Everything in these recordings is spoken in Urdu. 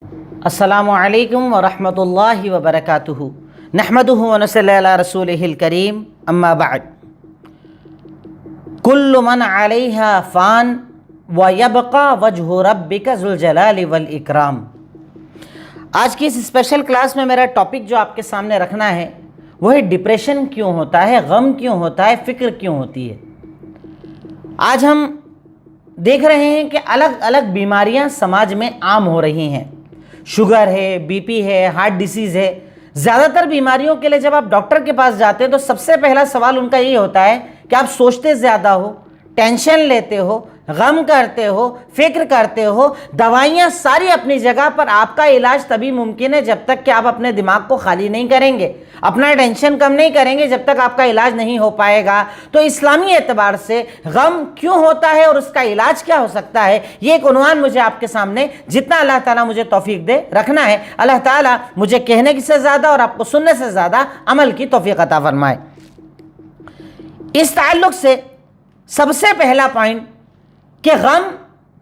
السلام علیکم ورحمۃ اللہ وبرکاتہ نحمدہ ونصلی علی رسولہ الکریم اما بعد کل من علیہا فان ویبقی وجہ ربک ذو الجلال والاکرام۔ آج کی اس اسپیشل کلاس میں میرا ٹاپک جو آپ کے سامنے رکھنا ہے وہ ہے ڈپریشن کیوں ہوتا ہے، غم کیوں ہوتا ہے، فکر کیوں ہوتی ہے۔ آج ہم دیکھ رہے ہیں کہ الگ الگ بیماریاں سماج میں عام ہو رہی ہیں، شوگر ہے، بی پی ہے، ہارٹ ڈیزیز ہے۔ زیادہ تر بیماریوں کے لیے جب آپ ڈاکٹر کے پاس جاتے ہیں تو سب سے پہلا سوال ان کا یہ ہوتا ہے کہ آپ سوچتے زیادہ ہو، ٹینشن لیتے ہو، غم کرتے ہو، فکر کرتے ہو۔ دوائیاں ساری اپنی جگہ پر، آپ کا علاج تبھی ممکن ہے جب تک کہ آپ اپنے دماغ کو خالی نہیں کریں گے، اپنا ٹینشن کم نہیں کریں گے، جب تک آپ کا علاج نہیں ہو پائے گا۔ تو اسلامی اعتبار سے غم کیوں ہوتا ہے اور اس کا علاج کیا ہو سکتا ہے، یہ ایک عنوان مجھے آپ کے سامنے جتنا اللہ تعالیٰ مجھے توفیق دے رکھنا ہے۔ اللہ تعالیٰ مجھے کہنے کی سے زیادہ اور آپ کو سننے سے زیادہ عمل کی توفیق عطا فرمائے۔ اس تعلق سے سب سے پہلا پوائنٹ کہ غم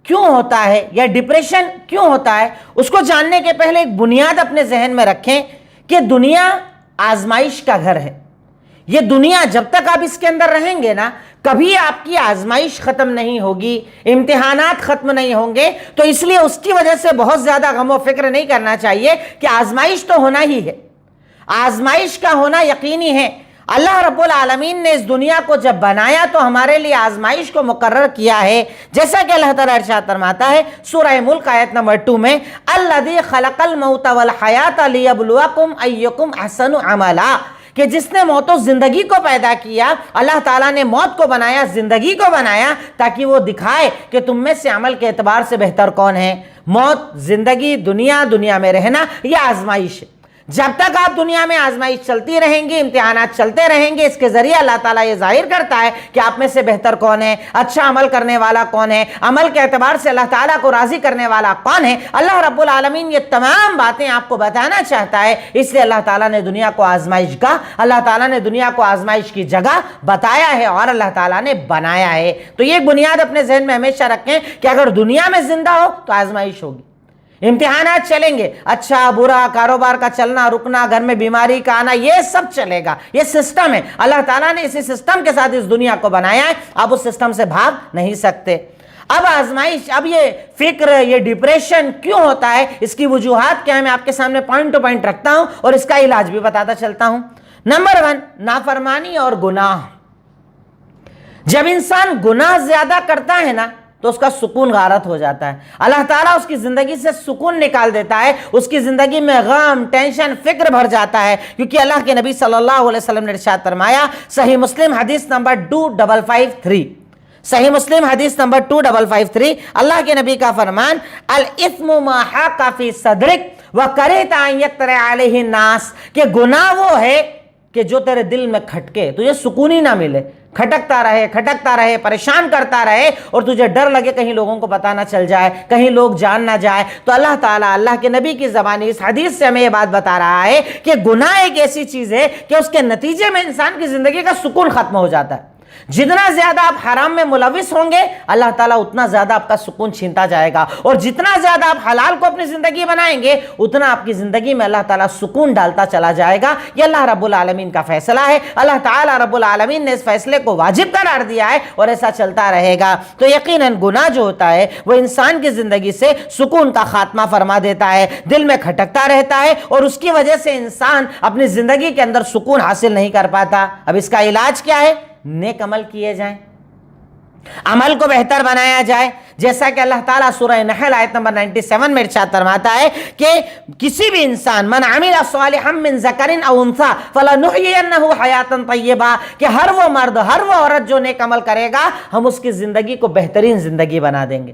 کیوں ہوتا ہے یا ڈپریشن کیوں ہوتا ہے، اس کو جاننے کے پہلے ایک بنیاد اپنے ذہن میں رکھیں کہ دنیا آزمائش کا گھر ہے۔ یہ دنیا جب تک آپ اس کے اندر رہیں گے نا، کبھی آپ کی آزمائش ختم نہیں ہوگی، امتحانات ختم نہیں ہوں گے۔ تو اس لیے اس کی وجہ سے بہت زیادہ غم و فکر نہیں کرنا چاہیے کہ آزمائش تو ہونا ہی ہے، آزمائش کا ہونا یقینی ہے۔ اللہ رب العالمین نے اس دنیا کو جب بنایا تو ہمارے لیے آزمائش کو مقرر کیا ہے، جیسا کہ اللہ تعالیٰ ارشاد فرماتا ہے سورہ ملک آیت نمبر 2 میں، الذی خلق الموت والحیات لیبلوکم ایکم احسن عملا، کہ جس نے موت و زندگی کو پیدا کیا، اللہ تعالیٰ نے موت کو بنایا، زندگی کو بنایا تاکہ وہ دکھائے کہ تم میں سے عمل کے اعتبار سے بہتر کون ہے۔ موت، زندگی، دنیا میں رہنا، یہ آزمائش ہے۔ جب تک آپ دنیا میں آزمائش چلتی رہیں گی، امتحانات چلتے رہیں گے، اس کے ذریعے اللہ تعالیٰ یہ ظاہر کرتا ہے کہ آپ میں سے بہتر کون ہے، اچھا عمل کرنے والا کون ہے، عمل کے اعتبار سے اللہ تعالیٰ کو راضی کرنے والا کون ہے۔ اللہ رب العالمین یہ تمام باتیں آپ کو بتانا چاہتا ہے، اس لیے اللہ تعالیٰ نے دنیا کو آزمائش کا، اللہ تعالیٰ نے دنیا کو آزمائش کی جگہ بتایا ہے اور اللہ تعالیٰ نے بنایا ہے۔ تو یہ ایک بنیاد اپنے ذہن میں ہمیشہ رکھیں کہ اگر دنیا میں زندہ ہو تو آزمائش ہوگی، امتحانات چلیں گے، اچھا برا، کاروبار کا چلنا رکنا، گھر میں بیماری کا آنا، یہ سب چلے گا، یہ سسٹم ہے۔ اللہ تعالیٰ نے اسی سسٹم کے ساتھ اس دنیا کو بنایا ہے، آپ اس سسٹم سے بھاگ نہیں سکتے۔ اب آزمائش، اب یہ فکر، یہ ڈپریشن کیوں ہوتا ہے، اس کی وجوہات کیا ہے، میں آپ کے سامنے پوائنٹ ٹو پوائنٹ رکھتا ہوں اور اس کا علاج بھی بتاتا چلتا ہوں۔ نمبر 1، نافرمانی اور گناہ۔ جب انسان گناہ زیادہ کرتا ہے نا تو اس کا سکون غارت ہو جاتا ہے، اللہ تعالیٰ اس کی زندگی سے سکون نکال دیتا ہے، اس کی زندگی میں غم، ٹینشن، فکر بھر جاتا ہے، کیونکہ اللہ کے نبی صلی اللہ علیہ وسلم نے ارشاد فرمایا، صحیح مسلم حدیث نمبر 2553، صحیح مسلم حدیث نمبر 2553، اللہ کے نبی کا فرمان، الاثم ما حاق فی صدرک وکرہت ان یطلع علیہ الناس، کہ گناہ وہ ہے کہ جو تیرے دل میں کھٹکے، تجھے سکون ہی نہ ملے، کھٹکتا رہے، پریشان کرتا رہے، اور تجھے ڈر لگے کہیں لوگوں کو پتہ نہ چل جائے، کہیں لوگ جان نہ جائے۔ تو اللہ تعالیٰ اللہ کے نبی کی زبانی اس حدیث سے ہمیں یہ بات بتا رہا ہے کہ گناہ ایک ایسی چیز ہے کہ اس کے نتیجے میں انسان کی زندگی کا سکون ختم ہو جاتا ہے۔ جتنا زیادہ آپ حرام میں ملوث ہوں گے، اللہ تعالیٰ اتنا زیادہ آپ کا سکون چھینتا جائے گا، اور جتنا زیادہ آپ حلال کو اپنی زندگی بنائیں گے، اتنا آپ کی زندگی میں اللہ تعالیٰ سکون ڈالتا چلا جائے گا۔ یہ اللہ رب العالمین کا فیصلہ ہے، اللہ تعالیٰ رب العالمین نے اس فیصلے کو واجب قرار دیا ہے اور ایسا چلتا رہے گا۔ تو یقیناً گناہ جو ہوتا ہے وہ انسان کی زندگی سے سکون کا خاتمہ فرما دیتا ہے، دل میں کھٹکتا رہتا ہے، اور اس کی وجہ سے انسان اپنی زندگی کے اندر سکون حاصل نہیں کر پاتا۔ اب اس کا علاج کیا ہے؟ نیک عمل کیے جائیں، عمل کو بہتر بنایا جائے، جیسا کہ اللہ تعالیٰ سورہ نحل آیت نمبر 97 میں ارشاد فرماتا ہے کہ کسی بھی انسان، من عمل صالحا من ذکر او انثی فلنحیینہ حیاتا طیبہ، کہ ہر وہ مرد، ہر وہ عورت جو نیک عمل کرے گا، ہم اس کی زندگی کو بہترین زندگی بنا دیں گے،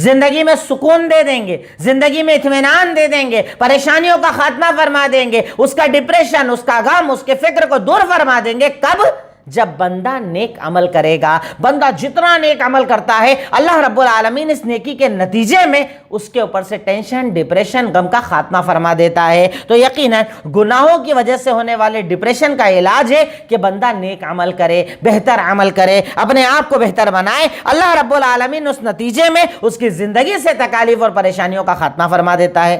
زندگی میں سکون دے دیں گے، زندگی میں اطمینان دے دیں گے، پریشانیوں کا خاتمہ فرما دیں گے، اس کا ڈپریشن، اس کا غم، اس کے فکر کو دور فرما دیں گے۔ کب؟ جب بندہ نیک عمل کرے گا۔ بندہ جتنا نیک عمل کرتا ہے، اللہ رب العالمین اس نیکی کے نتیجے میں اس کے اوپر سے ٹینشن، ڈپریشن، غم کا خاتمہ فرما دیتا ہے۔ تو یقیناً گناہوں کی وجہ سے ہونے والے ڈپریشن کا علاج ہے کہ بندہ نیک عمل کرے، بہتر عمل کرے، اپنے آپ کو بہتر بنائے۔ اللہ رب العالمین اس نتیجے میں اس کی زندگی سے تکالیف اور پریشانیوں کا خاتمہ فرما دیتا ہے۔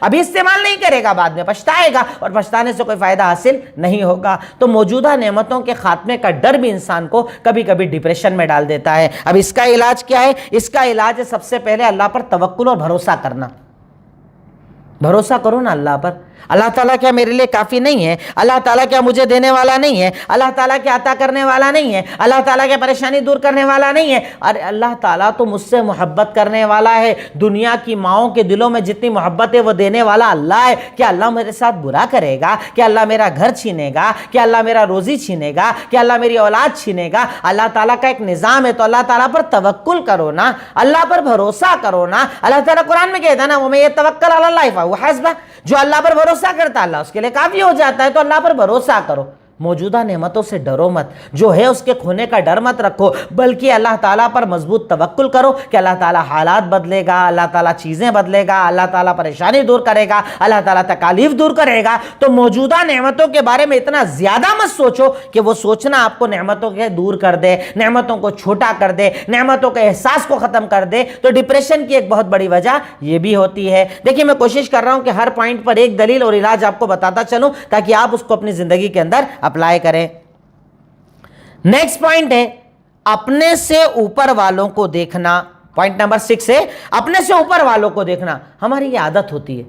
ابھی استعمال نہیں کرے گا بعد میں پچھتائے گا, اور پچھتانے سے کوئی فائدہ حاصل نہیں ہوگا. تو موجودہ نعمتوں کے خاتمے کا ڈر بھی انسان کو کبھی کبھی ڈپریشن میں ڈال دیتا ہے. اب اس کا علاج کیا ہے؟ اس کا علاج ہے سب سے پہلے اللہ پر توکل اور بھروسہ کرنا. بھروسہ کرو نا اللہ پر. اللہ تعالیٰ کیا میرے لیے کافی نہیں ہے؟ اللہ تعالیٰ کیا مجھے دینے والا نہیں ہے؟ اللہ تعالیٰ کیا عطا کرنے والا نہیں ہے؟ اللہ تعالیٰ کیا پریشانی دور کرنے والا نہیں ہے؟ ارے اللہ تعالیٰ تو مجھ سے محبت کرنے والا ہے. دنیا کی ماؤں کے دلوں میں جتنی محبت ہے وہ دینے والا اللہ ہے. کیا اللہ میرے ساتھ برا کرے گا؟ کیا اللہ میرا گھر چھینے گا؟ کیا اللہ میرا روزی چھینے گا؟ کیا اللہ میری اولاد چھینے گا؟ اللہ تعالیٰ کا ایک نظام ہے, تو اللہ تعالیٰ پر توکل کرو نا, اللہ پر بھروسہ کرو نا. اللہ تعالیٰ قرآن میں کہتا ہے نا وَمَن يَتَوَکَّلْ عَلَى اللَّهِ فَهُوَ حَسْبُهُ, جو اللہ پر بھروسہ کرتا ہے اللہ اس کے لیے کافی ہو جاتا ہے. تو اللہ پر بھروسہ کرو. موجودہ نعمتوں سے ڈرو مت, جو ہے اس کے کھونے کا ڈر مت رکھو, بلکہ اللہ تعالیٰ پر مضبوط توکل کرو کہ اللہ تعالیٰ حالات بدلے گا, اللہ تعالیٰ چیزیں بدلے گا, اللہ تعالیٰ پریشانی دور کرے گا, اللہ تعالیٰ تکالیف دور کرے گا. تو موجودہ نعمتوں کے بارے میں اتنا زیادہ مت سوچو کہ وہ سوچنا آپ کو نعمتوں کے دور کر دے, نعمتوں کو چھوٹا کر دے, نعمتوں کے احساس کو ختم کر دے. تو ڈپریشن کی ایک بہت بڑی وجہ یہ بھی ہوتی ہے. دیکھیے میں کوشش کر رہا ہوں کہ ہر پوائنٹ پر ایک دلیل اور علاج آپ کو بتاتا چلوں تاکہ آپ اس کو اپنی زندگی کے اندر اپلائی کریں. نیکسٹ پوائنٹ ہے اپنے سے اوپر والوں کو دیکھنا. پوائنٹ نمبر 6 ہے اپنے سے اوپر والوں کو دیکھنا. ہماری یہ عادت ہوتی ہے,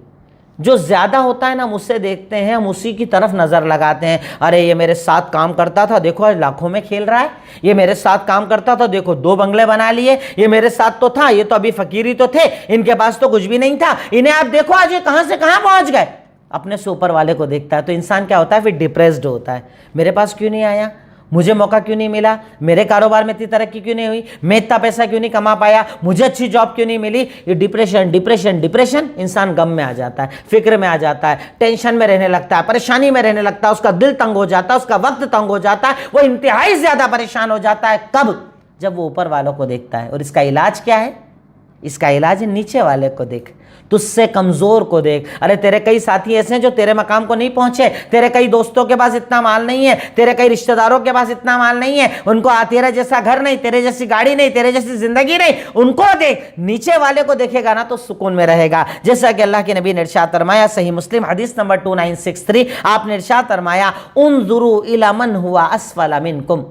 جو زیادہ ہوتا ہے نا ہم اس سے دیکھتے ہیں, ہم اسی کی طرف نظر لگاتے ہیں. ارے یہ میرے ساتھ کام کرتا تھا, دیکھو آج لاکھوں میں کھیل رہا ہے. یہ میرے ساتھ کام کرتا تھا, دیکھو 2 بنگلے بنا لیے. یہ میرے ساتھ تو تھا, یہ تو ابھی فقیری تو تھے, ان کے پاس تو کچھ بھی نہیں تھا. انہیں آپ دیکھو آج یہ کہاں سے کہاں پہنچ گئے. اپنے سے اوپر والے کو دیکھتا ہے تو انسان کیا ہوتا ہے پھر ڈپریسڈ ہوتا ہے. میرے پاس کیوں نہیں آیا, مجھے موقع کیوں نہیں ملا, میرے کاروبار میں اتنی ترقی کیوں نہیں ہوئی, میں اتنا پیسہ کیوں نہیں کما پایا, مجھے اچھی جاب کیوں نہیں ملی. یہ ڈپریشن ڈپریشن ڈپریشن, انسان غم میں آ جاتا ہے, فکر میں آ جاتا ہے, ٹینشن میں رہنے لگتا ہے, پریشانی میں رہنے لگتا ہے, اس کا دل تنگ ہو جاتا ہے, اس کا وقت تنگ ہو جاتا ہے, وہ انتہائی زیادہ پریشان ہو جاتا ہے. کب؟ جب وہ اوپر والوں کو دیکھتا ہے. اور اس کا علاج کیا ہے؟ اس کا علاج نیچے والے کو دیکھ, تجھ سے کمزور کو دیکھ. ارے تیرے کئی ساتھی ایسے ہیں جو تیرے مقام کو نہیں پہنچے, تیرے کئی دوستوں کے پاس اتنا مال نہیں ہے, تیرے کئی رشتہ داروں کے پاس اتنا مال نہیں ہے, ان کو تیرے جیسا گھر نہیں, تیرے جیسی گاڑی نہیں, تیرے جیسی زندگی نہیں. ان کو دیکھ, نیچے والے کو دیکھے گا نا تو سکون میں رہے گا. جیسا کہ اللہ کے نبی نے ارشاد فرمایا, صحیح مسلم حدیث نمبر 2963, آپ نے ارشاد فرمایا انظروا الی من هو اسفل منکم.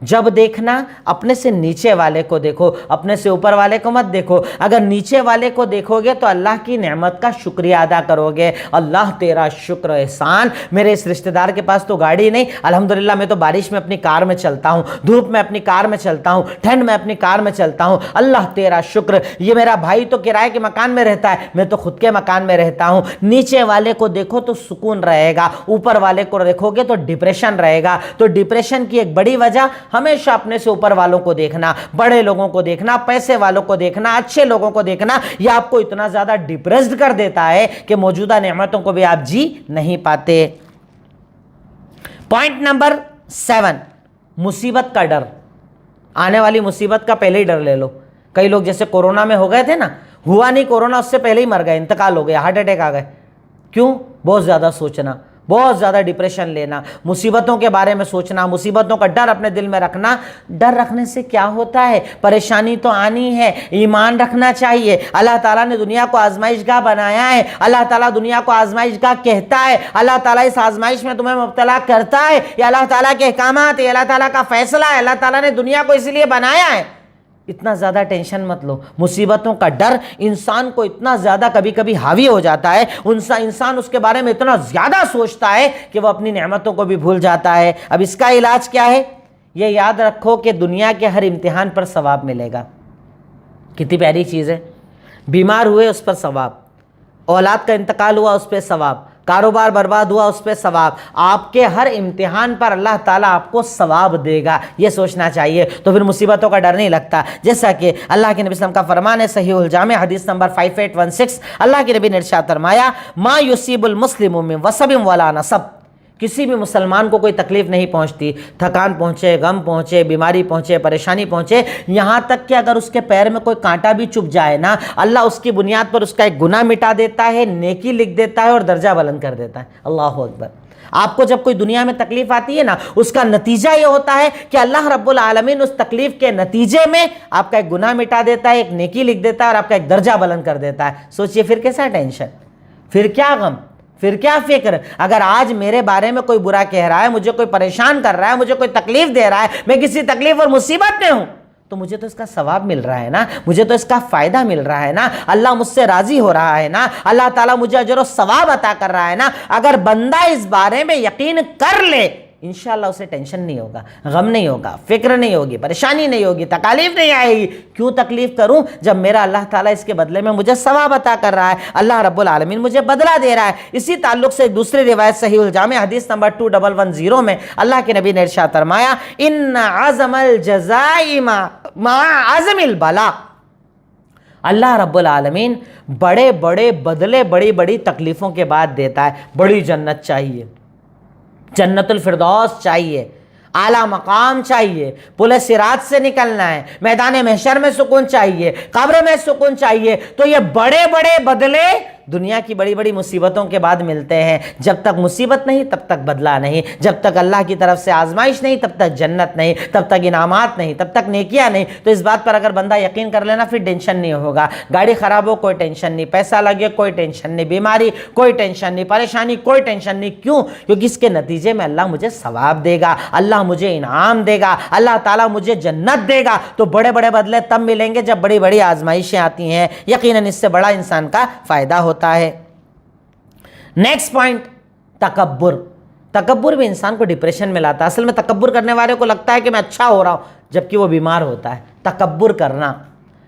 جب دیکھنا اپنے سے نیچے والے کو دیکھو, اپنے سے اوپر والے کو مت دیکھو. اگر نیچے والے کو دیکھو گے تو اللہ کی نعمت کا شکریہ ادا کرو گے. اللہ تیرا شکر احسان, میرے اس رشتہ دار کے پاس تو گاڑی نہیں, الحمدللہ میں تو بارش میں اپنی کار میں چلتا ہوں, دھوپ میں اپنی کار میں چلتا ہوں, ٹھنڈ میں اپنی کار میں چلتا ہوں. اللہ تیرا شکر. یہ میرا بھائی تو کرائے کے مکان میں رہتا ہے, میں تو خود کے مکان میں رہتا ہوں. نیچے والے کو دیکھو تو سکون رہے گا, اوپر والے کو دیکھو گے تو ڈپریشن رہے گا. تو ڈپریشن کی ایک بڑی وجہ ہمیشہ اپنے سے اوپر والوں کو دیکھنا, بڑے لوگوں کو دیکھنا, پیسے والوں کو دیکھنا, اچھے لوگوں کو دیکھنا, یہ آپ کو اتنا زیادہ ڈپریسڈ کر دیتا ہے کہ موجودہ نعمتوں کو بھی آپ جی نہیں پاتے. پوائنٹ نمبر 7, مصیبت کا ڈر. آنے والی مصیبت کا پہلے ہی ڈر لے لو. کئی لوگ جیسے کورونا میں ہو گئے تھے نا, ہوا نہیں کورونا, اس سے پہلے ہی مر گئے, انتقال ہو گیا, ہارٹ اٹیک آ گئے. کیوں؟ بہت زیادہ سوچنا, بہت زیادہ ڈپریشن لینا, مصیبتوں کے بارے میں سوچنا, مصیبتوں کا ڈر اپنے دل میں رکھنا. ڈر رکھنے سے کیا ہوتا ہے؟ پریشانی تو آنی ہے, ایمان رکھنا چاہیے. اللہ تعالیٰ نے دنیا کو آزمائش گاہ بنایا ہے, اللہ تعالیٰ دنیا کو آزمائش گاہ کہتا ہے, اللہ تعالیٰ اس آزمائش میں تمہیں مبتلا کرتا ہے. یہ اللہ تعالیٰ کے احکامات, یہ اللہ تعالیٰ کا فیصلہ ہے, اللہ تعالیٰ نے دنیا کو اس لیے بنایا ہے. اتنا زیادہ ٹینشن مت لو. مصیبتوں کا ڈر انسان کو اتنا زیادہ کبھی کبھی حاوی ہو جاتا ہے, انسان اس کے بارے میں اتنا زیادہ سوچتا ہے کہ وہ اپنی نعمتوں کو بھی بھول جاتا ہے. اب اس کا علاج کیا ہے؟ یہ یاد رکھو کہ دنیا کے ہر امتحان پر ثواب ملے گا. کتنی پیاری چیز ہے. بیمار ہوئے اس پر ثواب, اولاد کا انتقال ہوا اس پہ ثواب, کاروبار برباد ہوا اس پہ ثواب. آپ کے ہر امتحان پر اللہ تعالیٰ آپ کو ثواب دے گا, یہ سوچنا چاہیے. تو پھر مصیبتوں کا ڈر نہیں لگتا. جیسا کہ اللہ کے نبی صلی اللہ علیہ وسلم کا فرمان ہے, صحیح الجامع حدیث نمبر 5816, اللہ کے نبی نے ارشاد فرمایا ما یصیب المسلم من وصب ولا نصب. کسی بھی مسلمان کو کوئی تکلیف نہیں پہنچتی, تھکان پہنچے, غم پہنچے, بیماری پہنچے, پریشانی پہنچے, یہاں تک کہ اگر اس کے پیر میں کوئی کانٹا بھی چبھ جائے نا, اللہ اس کی بنیاد پر اس کا ایک گناہ مٹا دیتا ہے, نیکی لکھ دیتا ہے اور درجہ بلند کر دیتا ہے. اللہ اکبر. آپ کو جب کوئی دنیا میں تکلیف آتی ہے نا، اس کا نتیجہ یہ ہوتا ہے کہ اللہ رب العالمین اس تکلیف کے نتیجے میں آپ کا ایک گناہ مٹا دیتا ہے، ایک نیکی لکھ دیتا ہے اور آپ کا ایک درجہ بلند کر دیتا ہے۔ سوچئے پھر کیسا ٹینشن، پھر کیا غم، پھر کیا فکر۔ اگر آج میرے بارے میں کوئی برا کہہ رہا ہے، مجھے کوئی پریشان کر رہا ہے، مجھے کوئی تکلیف دے رہا ہے، میں کسی تکلیف اور مصیبت میں ہوں، تو مجھے تو اس کا ثواب مل رہا ہے نا، مجھے تو اس کا فائدہ مل رہا ہے نا، اللہ مجھ سے راضی ہو رہا ہے نا، اللہ تعالیٰ مجھے اجر و ثواب عطا کر رہا ہے نا۔ اگر بندہ اس بارے میں یقین کر لے، انشاءاللہ اسے ٹینشن نہیں ہوگا، غم نہیں ہوگا، فکر نہیں ہوگی، پریشانی نہیں ہوگی، تکالیف نہیں آئے گی۔ کیوں تکلیف کروں جب میرا اللہ تعالیٰ اس کے بدلے میں مجھے ثواب عطا کر رہا ہے، اللہ رب العالمین مجھے بدلہ دے رہا ہے۔ اسی تعلق سے ایک دوسری روایت صحیح الجامع حدیث نمبر 2110 میں اللہ کے نبی نے ارشاد فرمایا، ان عزم الجزاء مع عزم البلاء۔ اللہ رب العالمین بڑے بڑے بدلے بڑی بڑی تکلیفوں کے بعد دیتا ہے۔ بڑی جنت چاہیے، جنت الفردوس چاہیے، اعلیٰ مقام چاہیے، پل صراط سے نکلنا ہے، میدان محشر میں سکون چاہیے، قبر میں سکون چاہیے، تو یہ بڑے بڑے بدلے دنیا کی بڑی بڑی مصیبتوں کے بعد ملتے ہیں۔ جب تک مصیبت نہیں تب تک بدلہ نہیں، جب تک اللہ کی طرف سے آزمائش نہیں تب تک جنت نہیں، تب تک انعامات نہیں، تب تک نیکیاں نہیں۔ تو اس بات پر اگر بندہ یقین کر لینا، پھر ٹینشن نہیں ہوگا۔ گاڑی خراب ہو کوئی ٹینشن نہیں، پیسہ لگے کوئی ٹینشن نہیں، بیماری کوئی ٹینشن نہیں، پریشانی کوئی ٹینشن نہیں۔ کیوں؟ کیونکہ اس کے نتیجے میں اللہ مجھے ثواب دے گا، اللہ مجھے انعام دے گا، اللہ تعالیٰ مجھے جنت دے گا۔ تو بڑے بڑے بدلے تب ملیں گے جب بڑی بڑی آزمائشیں آتی ہیں، یقیناً اس سے بڑا انسان کا فائدہ ہوتا ہے۔ نیکسٹ پوائنٹ، تکبر۔ تکبر بھی انسان کو ڈپریشن میں لاتا ہے۔ اصل میں تکبر کرنے والے کو لگتا ہے کہ میں اچھا ہو رہا ہوں، جبکہ وہ بیمار ہوتا ہے۔ تکبر کرنا،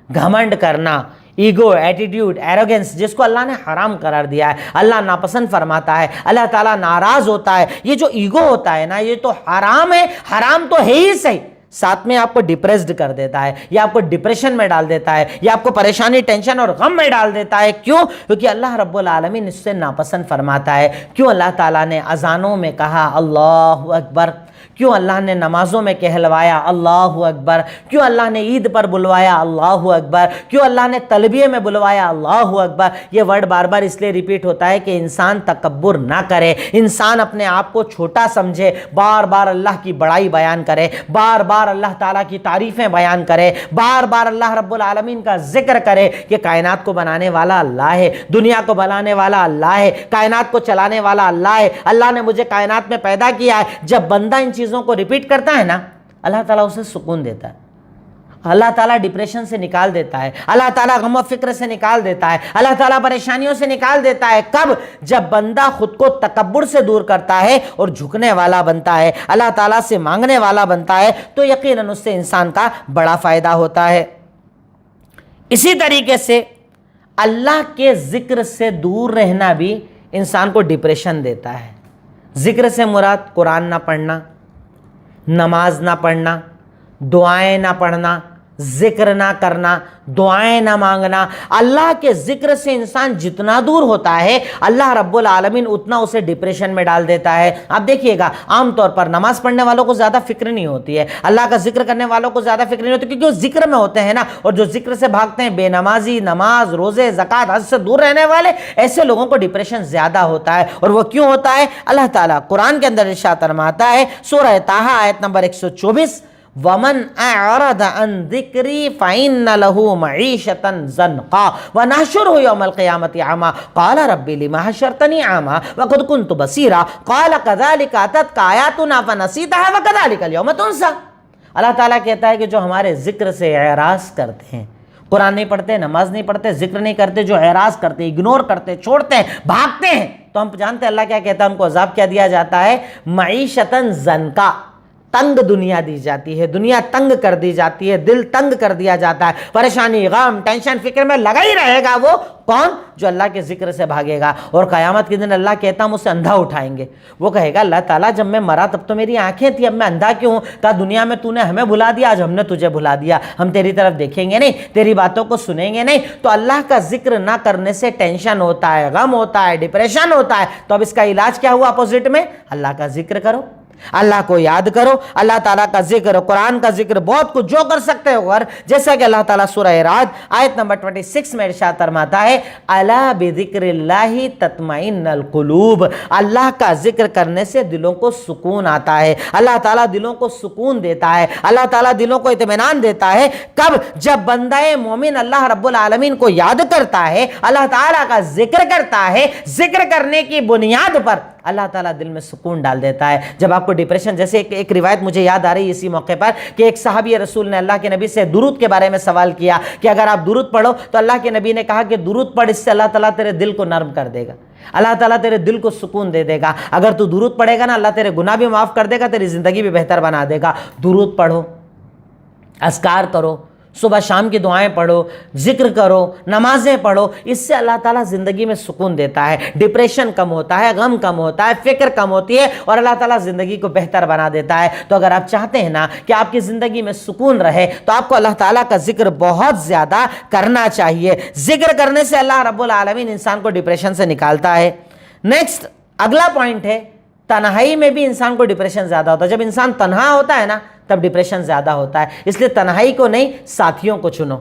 گھمنڈ کرنا، ایگو، ایٹیٹیوڈ، ایروگنس، جس کو اللہ نے حرام قرار دیا ہے، اللہ ناپسند فرماتا ہے، اللہ تعالیٰ ناراض ہوتا ہے۔ یہ جو ایگو ہوتا ہے نا، یہ تو حرام ہے، حرام تو ہے ہی صحیح، ساتھ میں آپ کو ڈپریسڈ کر دیتا ہے، یا آپ کو ڈپریشن میں ڈال دیتا ہے، یا آپ کو پریشانی، ٹینشن اور غم میں ڈال دیتا ہے۔ کیوں؟ کیونکہ اللہ رب العالمین اس سے ناپسند فرماتا ہے۔ کیوں اللہ تعالیٰ نے اذانوں میں کہا اللہ اکبر؟ کیوں اللہ نے نمازوں میں کہلوایا اللہ اکبر؟ کیوں اللہ نے عید پر بلوایا اللہ اکبر؟ کیوں اللہ نے تلبیہ میں بلوایا اللہ اکبر؟ یہ ورڈ بار بار اس لیے ریپیٹ ہوتا ہے کہ انسان تکبر نہ کرے، انسان اپنے آپ کو چھوٹا سمجھے، بار بار اللہ کی بڑائی بیان کرے، بار بار اللہ تعالیٰ کی تعریفیں بیان کرے، بار بار اللہ رب العالمین کا ذکر کرے کہ کائنات کو بنانے والا اللہ ہے، دنیا کو بنانے والا اللہ ہے، کائنات کو چلانے والا اللہ ہے، اللہ نے مجھے کائنات میں پیدا کیا ہے۔ جب بندہ ان چیزوں کو ریپیٹ کرتا ہے نا، اللہ تعالیٰ اسے سکون دیتا ہے، اللہ تعالیٰ ڈپریشن سے نکال دیتا ہے، اللہ تعالیٰ غم و فکر سے نکال دیتا ہے، اللہ تعالیٰ پریشانیوں سے نکال دیتا ہے۔ کب؟ جب بندہ خود کو تکبر سے دور کرتا ہے اور جھکنے والا بنتا ہے، اللہ تعالیٰ سے مانگنے والا بنتا ہے، تو یقیناً اس سے انسان کا بڑا فائدہ ہوتا ہے۔ اسی طریقے سے اللہ کے ذکر سے دور رہنا بھی انسان کو ڈپریشن دیتا ہے۔ ذکر سے مراد قرآن نہ پڑھنا، نماز نہ پڑھنا، دعائیں نہ پڑھنا، ذکر نہ کرنا، دعائیں نہ مانگنا۔ اللہ کے ذکر سے انسان جتنا دور ہوتا ہے، اللہ رب العالمین اتنا اسے ڈپریشن میں ڈال دیتا ہے۔ آپ دیکھیے گا، عام طور پر نماز پڑھنے والوں کو زیادہ فکر نہیں ہوتی ہے، اللہ کا ذکر کرنے والوں کو زیادہ فکر نہیں ہوتی، کیونکہ وہ ذکر میں ہوتے ہیں نا، اور جو ذکر سے بھاگتے ہیں، بے نمازی، نماز، روزے، زکوٰۃ، حج سے دور رہنے والے، ایسے لوگوں کو ڈپریشن زیادہ ہوتا ہے۔ اور وہ کیوں ہوتا ہے؟ اللہ تعالیٰ قرآن کے اندر ارشاد فرماتا ہے، سورہ طٰہٰ آیت نمبر 124، وَمَنْ أَعْرَضَ عَنْ ذِكْرِي فَإِنَّ لَهُ مَعِيشَةً ضَنْكًا وَنَحْشُرُهُ يَوْمَ الْقِيَامَةِ أَعْمَىٰ قَالَ رَبِّ لِمَ حَشَرْتَنِي أَعْمَىٰ وَقَدْ كُنْتُ بَصِيرًا قَالَ كَذَٰلِكَ أَتَتْكَ آيَاتُنَا فَنَسِيتَهَا وَكَذَٰلِكَ الْيَوْمَ تُنسَىٰ۔ اللہ تعالیٰ کہتا ہے کہ جو ہمارے ذکر سے اعراض کرتے ہیں، قرآن نہیں پڑھتے، نماز نہیں پڑھتے، ذکر نہیں کرتے، جو اعراض کرتے، اگنور کرتے، چھوڑتے ہیں، بھاگتے ہیں، تو ہم جانتے ہیں اللہ کیا کہتا ہے، ان کو عذاب کیا دیا جاتا ہے؟ معیشتاً ضنکا، تنگ دنیا دی جاتی ہے، دنیا تنگ کر دی جاتی ہے، دل تنگ کر دیا جاتا ہے، پریشانی، غم، ٹینشن، فکر میں لگا ہی رہے گا۔ وہ کون؟ جو اللہ کے ذکر سے بھاگے گا۔ اور قیامت کے دن اللہ کہتا ہم اسے اندھا اٹھائیں گے، وہ کہے گا اللہ تعالیٰ جب میں مرا تب تو میری آنکھیں تھیں، اب میں اندھا کیوں ہوں؟ کہا دنیا میں تو نے ہمیں بھلا دیا، آج ہم نے تجھے بھلا دیا، ہم تیری طرف دیکھیں گے نہیں، تیری باتوں کو سنیں گے نہیں۔ تو اللہ کا ذکر نہ کرنے سے ٹینشن ہوتا ہے، غم ہوتا ہے، ڈپریشن ہوتا ہے۔ تو اب اس کا علاج کیا ہوا اپوزٹ میں؟ اللہ کا ذکر کرو، اللہ کو یاد کرو, اللہ تعالیٰ کا ذکر, قرآن کا ذکر, بہت کچھ جو کر سکتے ہو کر. جیسا کہ اللہ تعالیٰ سورہ رعد آیت نمبر 26 میں ارشاد فرماتا ہے, الا بذکر اللہ تطمئن القلوب, اللہ کا ذکر کرنے سے دلوں کو سکون آتا ہے. اللہ تعالیٰ دلوں کو سکون دیتا ہے, اللہ تعالیٰ دلوں کو اطمینان دیتا ہے. کب؟ جب بندہ مومن اللہ رب العالمین کو یاد کرتا ہے, اللہ تعالیٰ کا ذکر کرتا ہے. ذکر کرنے کی بنیاد پر اللہ تعالیٰ دل میں سکون ڈال دیتا ہے. جب آپ کو ڈپریشن, جیسے ایک روایت مجھے یاد آ رہی ہے اسی موقع پر کہ ایک صحابی رسول نے اللہ کے نبی سے درود کے بارے میں سوال کیا کہ اگر آپ درود پڑھو تو اللہ کے نبی نے کہا کہ درود پڑھ, اس سے اللہ تعالیٰ تیرے دل کو نرم کر دے گا, اللہ تعالیٰ تیرے دل کو سکون دے دے گا. اگر تو درود پڑھے گا نا, اللہ تیرے گناہ بھی معاف کر دے گا, تیری زندگی بھی بہتر بنا دے گا. درود پڑھو, اذکار کرو, صبح شام کی دعائیں پڑھو, ذکر کرو, نمازیں پڑھو, اس سے اللہ تعالیٰ زندگی میں سکون دیتا ہے. ڈپریشن کم ہوتا ہے, غم کم ہوتا ہے, فکر کم ہوتی ہے, اور اللہ تعالیٰ زندگی کو بہتر بنا دیتا ہے. تو اگر آپ چاہتے ہیں نا کہ آپ کی زندگی میں سکون رہے تو آپ کو اللہ تعالیٰ کا ذکر بہت زیادہ کرنا چاہیے. ذکر کرنے سے اللہ رب العالمین انسان کو ڈپریشن سے نکالتا ہے. نیکسٹ اگلا پوائنٹ ہے, تنہائی میں بھی انسان کو ڈپریشن زیادہ ہوتا ہے. جب انسان تنہا ہوتا ہے نا تب ڈپریشن زیادہ ہوتا ہے. اس لیے تنہائی کو نہیں, ساتھیوں کو چنو.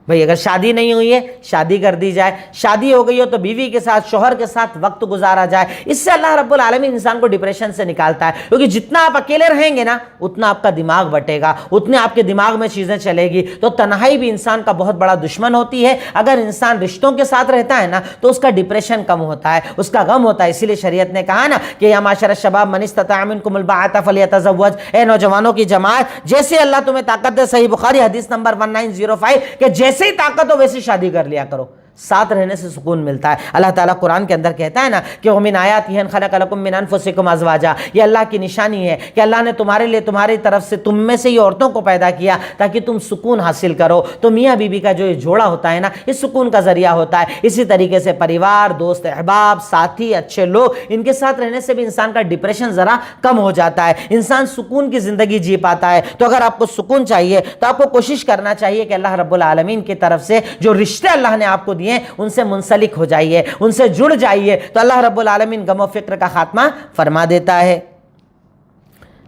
بھئی اگر شادی نہیں ہوئی ہے شادی کر دی جائے, شادی ہو گئی ہو تو بیوی کے ساتھ, شوہر کے ساتھ وقت گزارا جائے. اس سے اللہ رب العالمین انسان کو ڈپریشن سے نکالتا ہے. کیونکہ جتنا آپ اکیلے رہیں گے نا اتنا آپ کا دماغ بٹے گا, اتنے آپ کے دماغ میں چیزیں چلے گی. تو تنہائی بھی انسان کا بہت بڑا دشمن ہوتی ہے. اگر انسان رشتوں کے ساتھ رہتا ہے نا تو اس کا ڈپریشن کم ہوتا ہے, اس کا غم ہوتا ہے. اسی لیے شریعت نے کہا نا کہ یا معاشر الشباب من استطاع منکم الباءۃ فلیتزوج, اے نوجوانوں کی جماعت, جیسے اللہ تمہیں طاقت دے. صحیح بخاری حدیث نمبر 1905 کہ جیسے ہی طاقت ہو ویسے شادی کر لیا کرو, ساتھ رہنے سے سکون ملتا ہے. اللہ تعالیٰ قرآن کے اندر کہتا ہے نا کہ وَمِنْ آیَاتِهِ أَنْ خَلَقَ لَكُم مِّنْ أَنفُسِكُمْ أَزْوَاجًا, یہ اللہ کی نشانی ہے کہ اللہ نے تمہارے لیے تمہاری طرف سے تم میں سے یہ عورتوں کو پیدا کیا تاکہ تم سکون حاصل کرو. تو میاں بیوی کا جو یہ جوڑا ہوتا ہے نا, اس سکون کا ذریعہ ہوتا ہے. اسی طریقے سے پریوار, دوست احباب, ساتھی, اچھے لوگ, ان کے ساتھ رہنے سے بھی انسان کا ڈپریشن ذرا کم ہو جاتا ہے. انسان سکون کی زندگی جی پاتا ہے. تو اگر آپ کو سکون چاہیے تو آپ کو کوشش کرنا چاہیے کہ اللہ رب العالمین کی طرف سے جو رشتے اللہ نے آپ کو دیے ان سے منسلک ہو جائیے, ان سے جڑ جائیے, تو اللہ رب العالمین غم و فکر کا خاتمہ فرما دیتا ہے.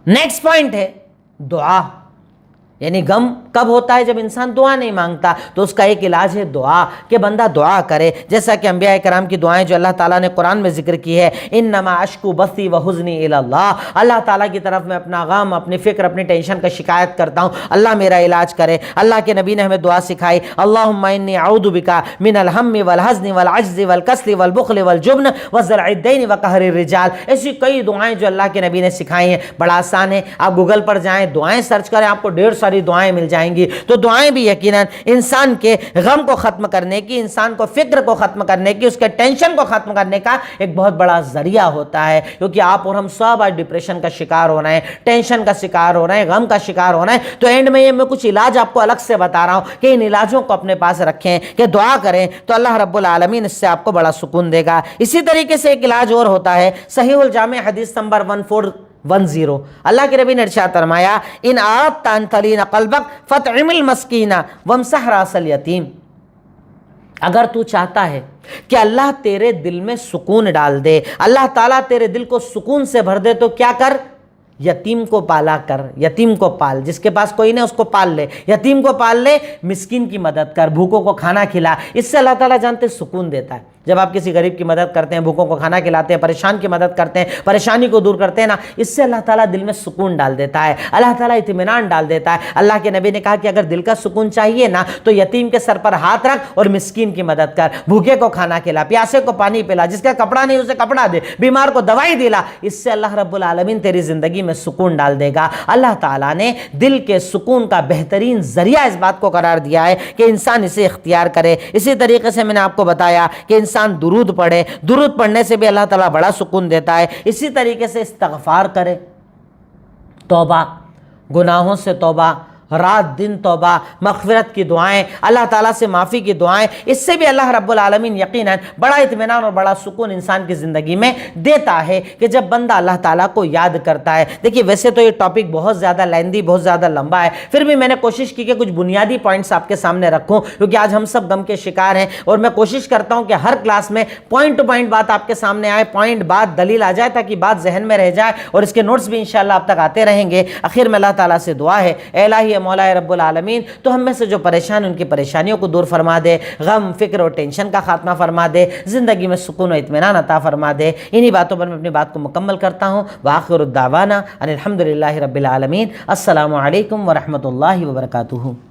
نیکسٹ پوائنٹ ہے دعا. یعنی غم کب ہوتا ہے؟ جب انسان دعا نہیں مانگتا. تو اس کا ایک علاج ہے دعا, کہ بندہ دعا کرے. جیسا کہ انبیاء کرام کی دعائیں جو اللہ تعالیٰ نے قرآن میں ذکر کی ہے, انما اشکو بثی وحزنی الی اللہ, اللہ تعالیٰ کی طرف میں اپنا غم, اپنی فکر, اپنی ٹینشن کا شکایت کرتا ہوں, اللہ میرا علاج کرے. اللہ کے نبی نے ہمیں دعا سکھائی, اللہم انی اعوذ بک من الہم والحزن والعجز والکسل والبخل والجبن وضلع الدین وقہر الرجال. ایسی کئی دعائیں جو اللہ کے نبی نے سکھائی ہیں. بڑا آسان ہے, آپ گوگل پر جائیں, دعائیں سرچ کریں, آپ کو ڈھیر ساری دعائیں مل جائیں گی. تو دعائیں بھی یقیناً انسان کے غم کو ختم کرنے کی, انسان کو فکر کو ختم کرنے کی, اس کے ٹینشن کو ختم کرنے کا ایک بہت بڑا ذریعہ ہوتا ہے. کیونکہ آپ اور ہم سب آج ڈپریشن کا شکار ہو رہے ہیں, ٹینشن کا شکار ہو رہے ہیں, غم کا شکار ہو رہے ہیں. تو اینڈ میں یہ میں کچھ علاج آپ کو الگ سے بتا رہا ہوں کہ ان علاجوں کو اپنے پاس رکھیں, کہ دعا کریں تو اللہ رب العالمین اس سے آپ کو بڑا سکون دے گا. اسی طریقے سے ایک علاج اور ہوتا ہے, صحیح الجامع حدیث نمبر 1410, اللہ کے نبی نے ارشاد فرمایا, ان اردت ان تلین قلبک فاطعم المسکین وامسح راس الیتیم. اگر تو چاہتا ہے کہ اللہ تیرے دل میں سکون ڈال دے, اللہ تعالیٰ تیرے دل کو سکون سے بھر دے, تو کیا کر؟ یتیم کو پالا کر. یتیم کو پال, جس کے پاس کوئی نہیں اس کو پال لے, یتیم کو پال لے, مسکین کی مدد کر, بھوکوں کو کھانا کھلا. اس سے اللہ تعالیٰ جانتے سکون دیتا ہے. جب آپ کسی غریب کی مدد کرتے ہیں, بھوکوں کو کھانا کھلاتے ہیں, پریشان کی مدد کرتے ہیں, پریشانی کو دور کرتے ہیں نا, اس سے اللہ تعالیٰ دل میں سکون ڈال دیتا ہے, اللہ تعالیٰ اطمینان ڈال دیتا ہے. اللہ کے نبی نے کہا کہ اگر دل کا سکون چاہیے نا تو یتیم کے سر پر ہاتھ رکھ اور مسکین کی مدد کر, بھوکے کو کھانا کھلا, پیاسے کو پانی پلا, جس کا کپڑا نہیں اسے کپڑا دے, بیمار کو دوائی دلا. اس سے اللہ رب العالمین تیری زندگی میں سکون ڈال دے گا. اللہ تعالیٰ نے دل کے سکون کا بہترین ذریعہ اس بات کو قرار دیا ہے کہ انسان اسے اختیار کرے. اسی طریقے سے میں نے آپ کو بتایا کہ انسان درود پڑھے, درود پڑھنے سے بھی اللہ تعالیٰ بڑا سکون دیتا ہے. اسی طریقے سے استغفار کرے, توبہ, گناہوں سے توبہ, رات دن توبہ، مغفرت کی دعائیں، اللہ تعالیٰ سے معافی کی دعائیں، اس سے بھی اللہ رب العالمین یقیناً بڑا اطمینان اور بڑا سکون انسان کی زندگی میں دیتا ہے کہ جب بندہ اللہ تعالیٰ کو یاد کرتا ہے۔ دیکھیے ویسے تو یہ ٹاپک بہت زیادہ لیندی، بہت زیادہ لمبا ہے، پھر بھی میں نے کوشش کی کہ کچھ بنیادی پوائنٹس آپ کے سامنے رکھوں، کیونکہ آج ہم سب غم کے شکار ہیں، اور میں کوشش کرتا ہوں کہ ہر کلاس میں پوائنٹ ٹو پوائنٹ بات آپ کے سامنے آئے، پوائنٹ بات دلیل آ جائے، تاکہ بات ذہن میں رہ جائے، اور اس کے نوٹس بھی انشاءاللہ آپ تک آتے رہیں گے۔ آخر میں اللہ تعالیٰ سے دعا ہے، اے الہی اے مولا رب العالمین، تو ہم میں سے جو پریشان ہیں ان کی پریشانیوں کو دور فرما دے، غم فکر اور ٹینشن کا خاتمہ فرما دے، زندگی میں سکون و اطمینان عطا فرما دے۔ انہی باتوں پر میں اپنی بات کو مکمل کرتا ہوں۔ وآخر الدعوانا ان الحمدللہ رب العالمین۔ السلام علیکم ورحمۃ اللہ وبرکاتہ۔